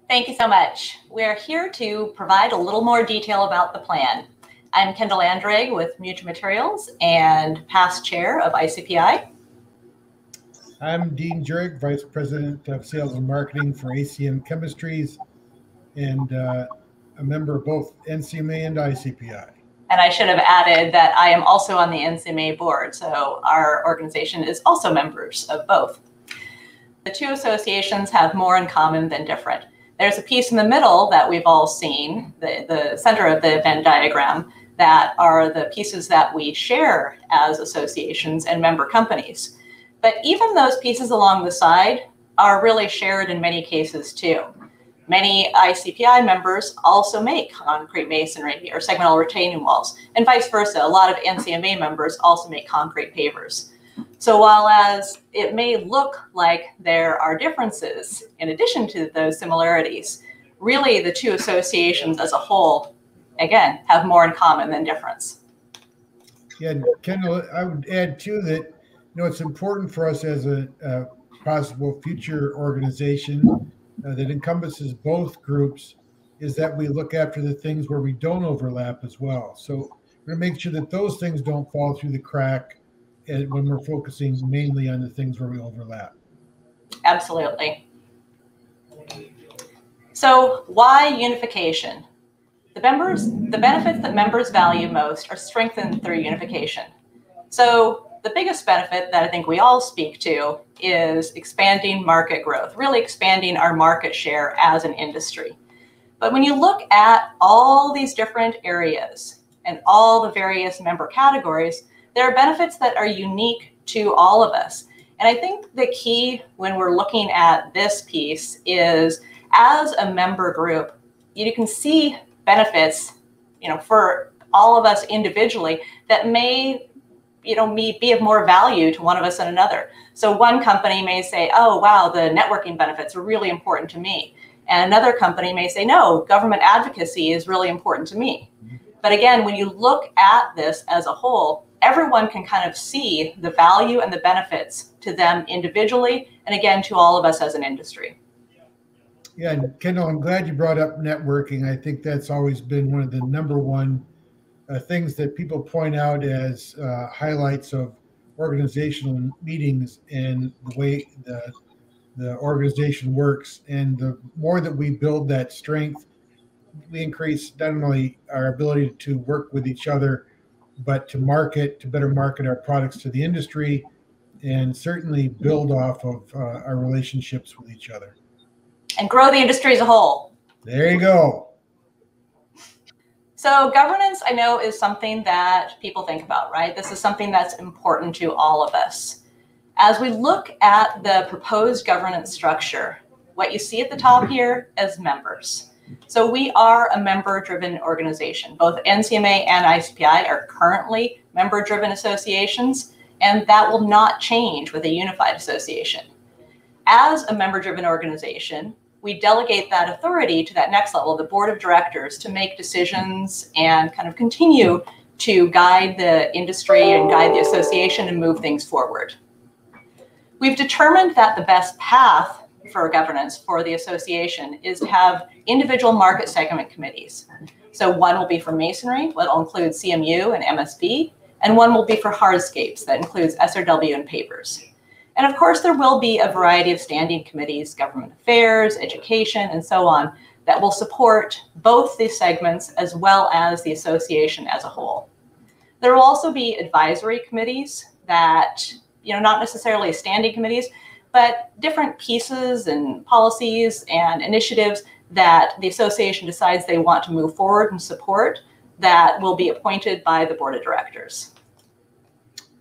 Thank you so much. We're here to provide a little more detail about the plan. I'm Kendall Anderegg with Mutual Materials and past chair of ICPI. I'm Dean Jurik, Vice President of Sales and Marketing for ACM Chemistries, and a member of both NCMA and ICPI. And I should have added that I am also on the NCMA board, so our organization is also members of both. The two associations have more in common than different. There's a piece in the middle that we've all seen, the center of the Venn diagram, that are the pieces that we share as associations and member companies. But even those pieces along the side are really shared in many cases too. Many ICPI members also make concrete masonry or segmental retaining walls, and vice versa. A lot of NCMA members also make concrete pavers. So while as it may look like there are differences in addition to those similarities, really the two associations as a whole, again, have more in common than difference. Yeah, Kendall, I would add too that it's important for us as a possible future organization that encompasses both groups is that we look after the things where we don't overlap as well. So we're going to make sure that those things don't fall through the crack when we're focusing mainly on the things where we overlap. Absolutely. So why unification? The benefits that members value most are strengthened through unification. So the biggest benefit that I think we all speak to is expanding market growth, really expanding our market share as an industry. But when you look at all these different areas and all the various member categories, there are benefits that are unique to all of us. And I think the key when we're looking at this piece is as a member group, you can see benefits, for all of us individually that may be of more value to one of us than another. So one company may say, oh, wow, the networking benefits are really important to me. And another company may say, no, government advocacy is really important to me. But again, when you look at this as a whole, everyone can kind of see the value and the benefits to them individually, and again, to all of us as an industry. Yeah, and Kendall, I'm glad you brought up networking. I think that's always been one of the number one things that people point out as highlights of organizational meetings and the way the organization works. And the more that we build that strength, we increase not only our ability to work with each other, but to better market our products to the industry and certainly build off of our relationships with each other. And grow the industry as a whole. There you go. So governance, I know, is something that people think about, right? This is something that's important to all of us. As we look at the proposed governance structure, what you see at the top here is members. So we are a member-driven organization. Both NCMA and ICPI are currently member-driven associations, and that will not change with a unified association. As a member-driven organization, we delegate that authority to that next level, the board of directors, to make decisions and kind of continue to guide the industry and guide the association and move things forward. We've determined that the best path for governance for the association is to have individual market segment committees. So one will be for masonry, that will include CMU and MSB, and one will be for hardscapes, that includes SRW and pavers. And of course, there will be a variety of standing committees, government affairs, education, and so on, that will support both these segments as well as the association as a whole. There will also be advisory committees that, not necessarily standing committees, but different pieces and policies and initiatives that the association decides they want to move forward and support that will be appointed by the board of directors.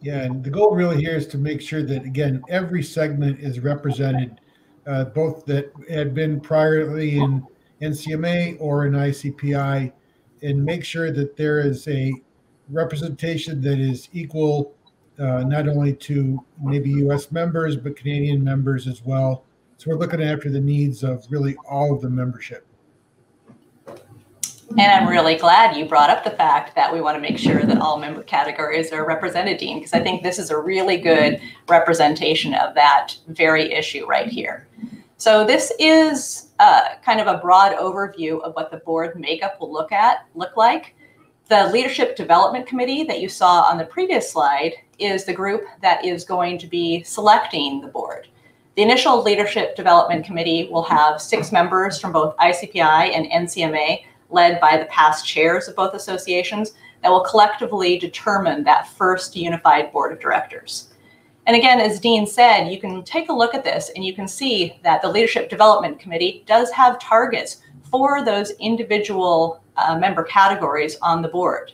Yeah, and the goal really here is to make sure that, again, every segment is represented, both that had been priorly in NCMA or in ICPI, and make sure that there is a representation that is equal not only to maybe U.S. members, but Canadian members as well. So we're looking after the needs of really all of the membership. And I'm really glad you brought up the fact that we want to make sure that all member categories are represented, Dean, because I think this is a really good representation of that very issue right here. So this is kind of a broad overview of what the board makeup will look like. The Leadership Development Committee that you saw on the previous slide is the group that is going to be selecting the board. The initial Leadership Development Committee will have 6 members from both ICPI and NCMA, led by the past chairs of both associations, that will collectively determine that first unified board of directors. And again, as Dean said, you can take a look at this and you can see that the Leadership Development Committee does have targets for those individual member categories on the board.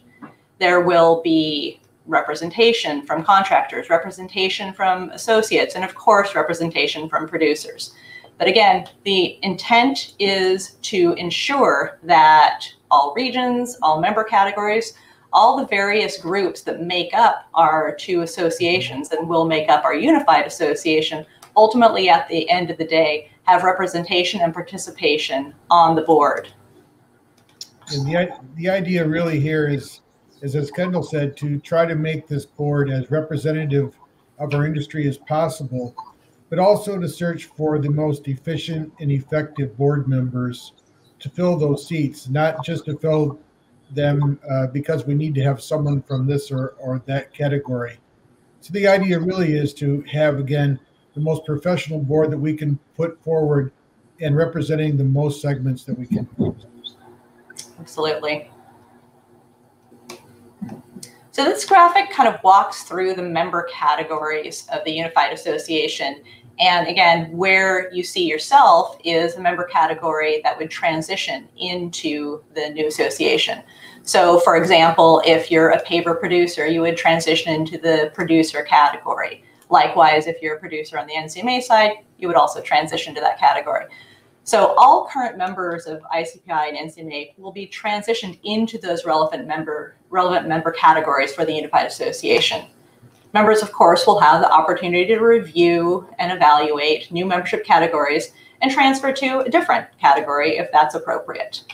There will be representation from contractors, representation from associates, and of course, representation from producers. But again, the intent is to ensure that all regions, all member categories, all the various groups that make up our 2 associations and will make up our unified association, ultimately at the end of the day, have representation and participation on the board. And the idea really here is, as Kendall said, to try to make this board as representative of our industry as possible, but also to search for the most efficient and effective board members to fill those seats, not just to fill them because we need to have someone from this or that category. So the idea really is to have, again, the most professional board that we can put forward and representing the most segments that we can. Absolutely. So this graphic kind of walks through the member categories of the Unified Association. And again, where you see yourself is a member category that would transition into the new association. So for example, if you're a paper producer, you would transition into the producer category. Likewise, if you're a producer on the NCMA side, you would also transition to that category. So all current members of ICPI and NCMA will be transitioned into those relevant member categories for the Unified Association. Members, of course, will have the opportunity to review and evaluate new membership categories and transfer to a different category if that's appropriate.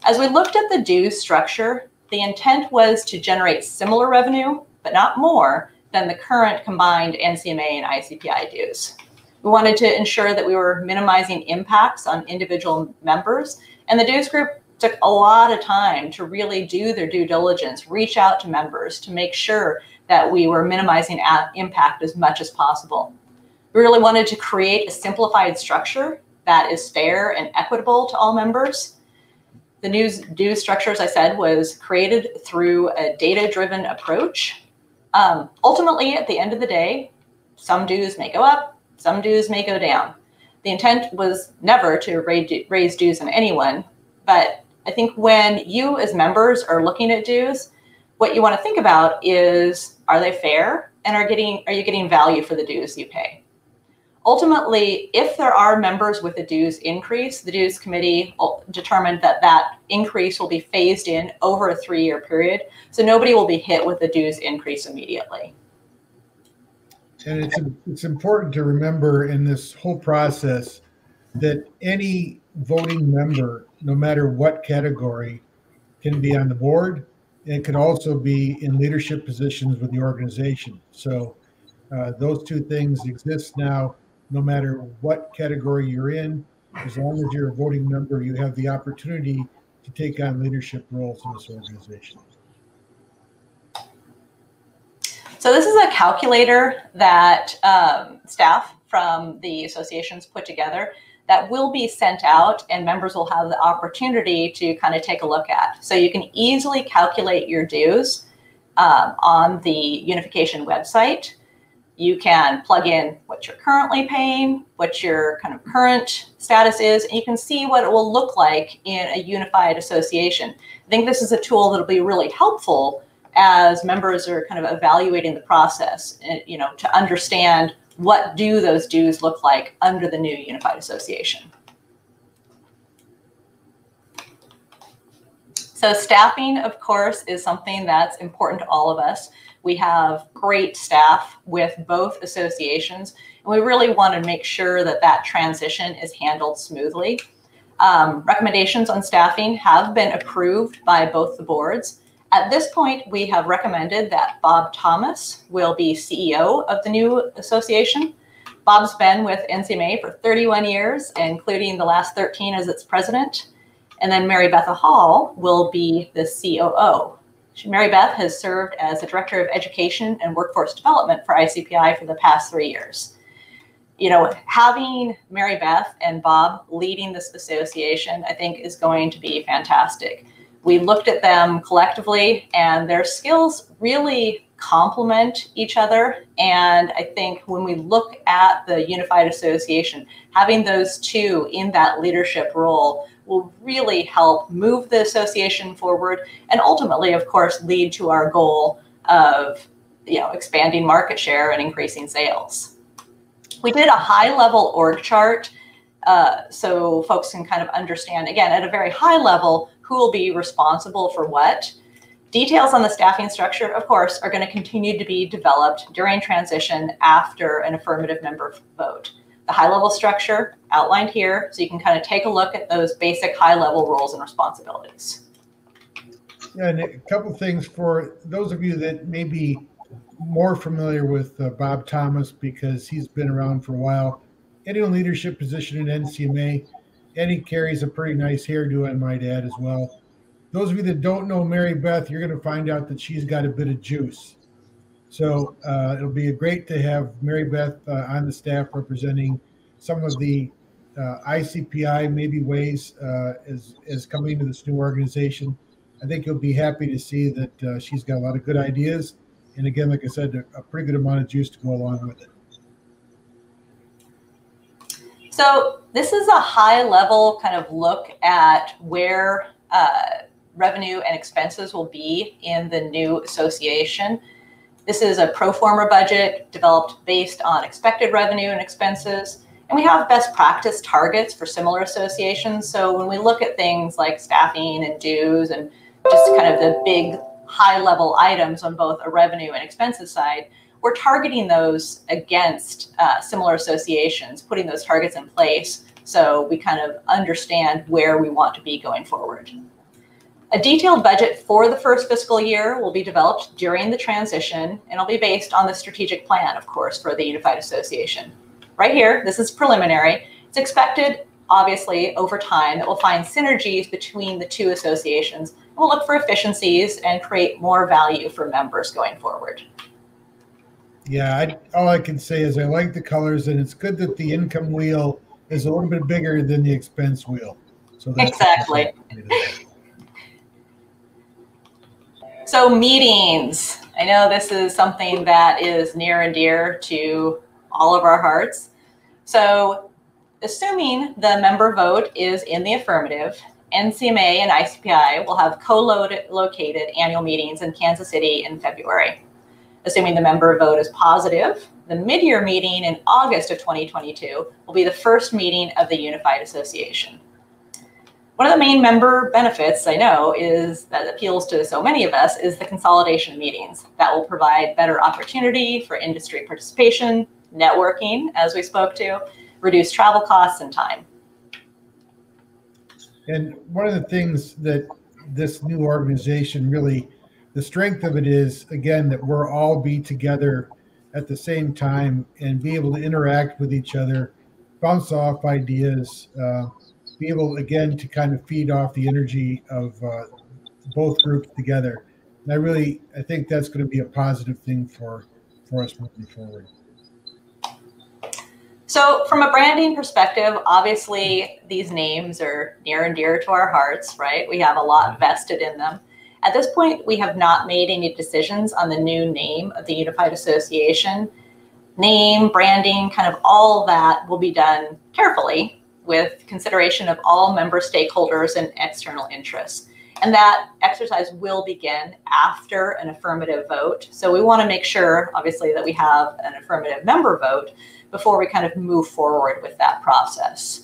As we looked at the dues structure, the intent was to generate similar revenue, but not more than the current combined NCMA and ICPI dues. We wanted to ensure that we were minimizing impacts on individual members, and the dues group took a lot of time to really do their due diligence, reach out to members to make sure that we were minimizing impact as much as possible. We really wanted to create a simplified structure that is fair and equitable to all members. The new dues structure, as I said, was created through a data-driven approach. Ultimately, at the end of the day, some dues may go up, some dues may go down. The intent was never to raise dues on anyone, but I think when you as members are looking at dues, what you want to think about is, are they fair, and are you getting value for the dues you pay? Ultimately, if there are members with a dues increase, the dues committee determined that that increase will be phased in over a 3-year period, so nobody will be hit with a dues increase immediately. And it's important to remember in this whole process that any voting member, no matter what category, can be on the board and can also be in leadership positions with the organization. So those 2 things exist now, no matter what category you're in. As long as you're a voting member, you have the opportunity to take on leadership roles in this organization. So this is a calculator that staff from the associations put together that will be sent out, and members will have the opportunity to kind of take a look at. So you can easily calculate your dues on the Unification website. You can plug in what you're currently paying, what your kind of current status is, and you can see what it will look like in a unified association. I think this is a tool that will be really helpful as members are kind of evaluating the process, to understand what do those dues look like under the new unified association. So staffing, of course, is something that's important to all of us. We have great staff with both associations, and we really want to make sure that that transition is handled smoothly. Recommendations on staffing have been approved by both the boards. At this point, we have recommended that Bob Thomas will be CEO of the new association. Bob's been with NCMA for 31 years, including the last 13 as its president. And then Mary Beth Hall will be the COO. Mary Beth has served as the Director of Education and Workforce Development for ICPI for the past 3 years. You know, having Mary Beth and Bob leading this association, I think, is going to be fantastic. We looked at them collectively, and their skills really complement each other. And I think when we look at the Unified Association, having those two in that leadership role will really help move the association forward and ultimately, of course, lead to our goal of, you know, expanding market share and increasing sales. We did a high-level org chart so folks can kind of understand, again, at a very high level, who will be responsible for what. Details on the staffing structure, of course, are going to continue to be developed during transition after an affirmative member vote. The high-level structure outlined here, so you can kind of take a look at those basic high-level roles and responsibilities. Yeah, and a couple of things for those of you that may be more familiar with Bob Thomas, because he's been around for a while, in a leadership position in NCMA, and he carries a pretty nice hairdo, I might add, as well. Those of you that don't know Mary Beth, you're going to find out that she's got a bit of juice. So it'll be great to have Mary Beth on the staff representing some of the ICPI maybe ways as coming into this new organization. I think you'll be happy to see that she's got a lot of good ideas. And again, like I said, a pretty good amount of juice to go along with it. So this is a high-level kind of look at where revenue and expenses will be in the new association. This is a pro forma budget developed based on expected revenue and expenses. And we have best practice targets for similar associations. So when we look at things like staffing and dues and just kind of the big high-level items on both a revenue and expenses side, we're targeting those against similar associations, putting those targets in place so we kind of understand where we want to be going forward. A detailed budget for the first fiscal year will be developed during the transition, and it'll be based on the strategic plan, of course, for the Unified Association. Right here, this is preliminary. It's expected, obviously, over time that we'll find synergies between the two associations. And we'll look for efficiencies and create more value for members going forward. Yeah, all I can say is I like the colors, and it's good that the income wheel is a little bit bigger than the expense wheel. So that's exactly. So meetings, I know this is something that is near and dear to all of our hearts. So assuming the member vote is in the affirmative, NCMA and ICPI will have co-located annual meetings in Kansas City in February. Assuming the member vote is positive, the mid-year meeting in August of 2022 will be the first meeting of the Unified Association. One of the main member benefits I know is that appeals to so many of us is the consolidation meetings that will provide better opportunity for industry participation, networking, as we spoke to, reduce travel costs and time. And one of the things that this new organization really, the strength of it is, again, that we're all be together at the same time and be able to interact with each other, bounce off ideas, be able, again, to kind of feed off the energy of both groups together. And I think that's going to be a positive thing for us moving forward. So from a branding perspective, obviously these names are near and dear to our hearts, right? We have a lot vested in them. At this point, we have not made any decisions on the new name of the Unified Association. Name, branding, kind of all that will be done carefully with consideration of all member stakeholders and external interests. And that exercise will begin after an affirmative vote. So we want to make sure, obviously, that we have an affirmative member vote before we kind of move forward with that process.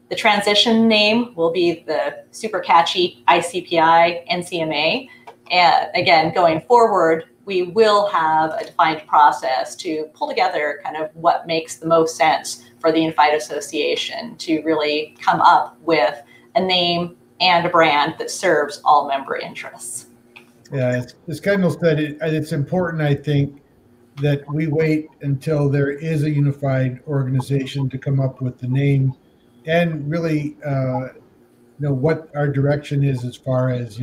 The transition name will be the super catchy ICPI NCMA. And again, going forward, we will have a defined process to pull together kind of what makes the most sense for the Unified Association to really come up with a name and a brand that serves all member interests. Yeah, as Kendall said, it's important, I think, that we wait until there is a unified organization to come up with the name and really what our direction is as far as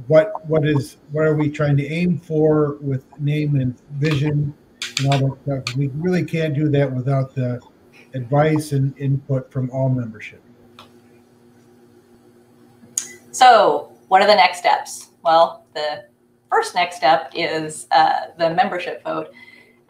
what are we trying to aim for with name and vision and all that stuff. We really can't do that without the advice and input from all membership. So what are the next steps? Well, the first next step is the membership vote.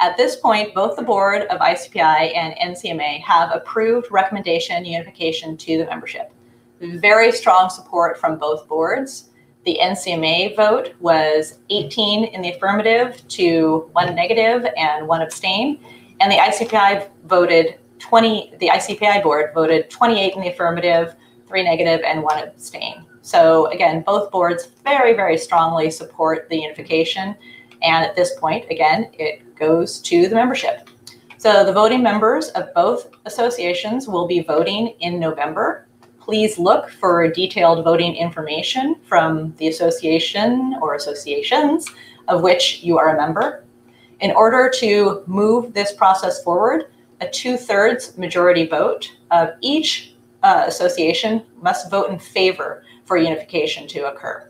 At this point, both the board of ICPI and NCMA have approved recommendation unification to the membership. Very strong support from both boards. The NCMA vote was 18 in the affirmative to 1 negative and 1 abstain. And the ICPI voted 20, the ICPI board voted 28 in the affirmative, 3 negative and 1 abstain. So again, both boards very, very strongly support the unification. And at this point, again, it goes to the membership. So the voting members of both associations will be voting in November. Please look for detailed voting information from the association or associations of which you are a member. In order to move this process forward, a 2/3 majority vote of each association must vote in favor for unification to occur.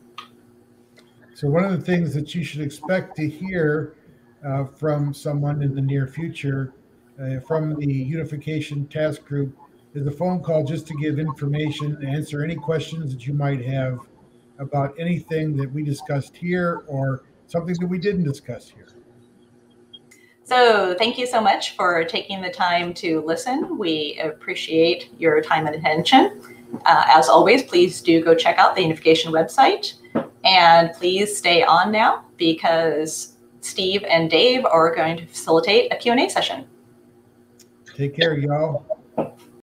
So one of the things that you should expect to hear from someone in the near future from the Unification Task Group is a phone call just to give information, answer any questions that you might have about anything that we discussed here or something that we didn't discuss here. So thank you so much for taking the time to listen. We appreciate your time and attention. As always, please do go check out the Unification website, and please stay on now because Steve and Dave are going to facilitate a Q&A session. Take care, y'all.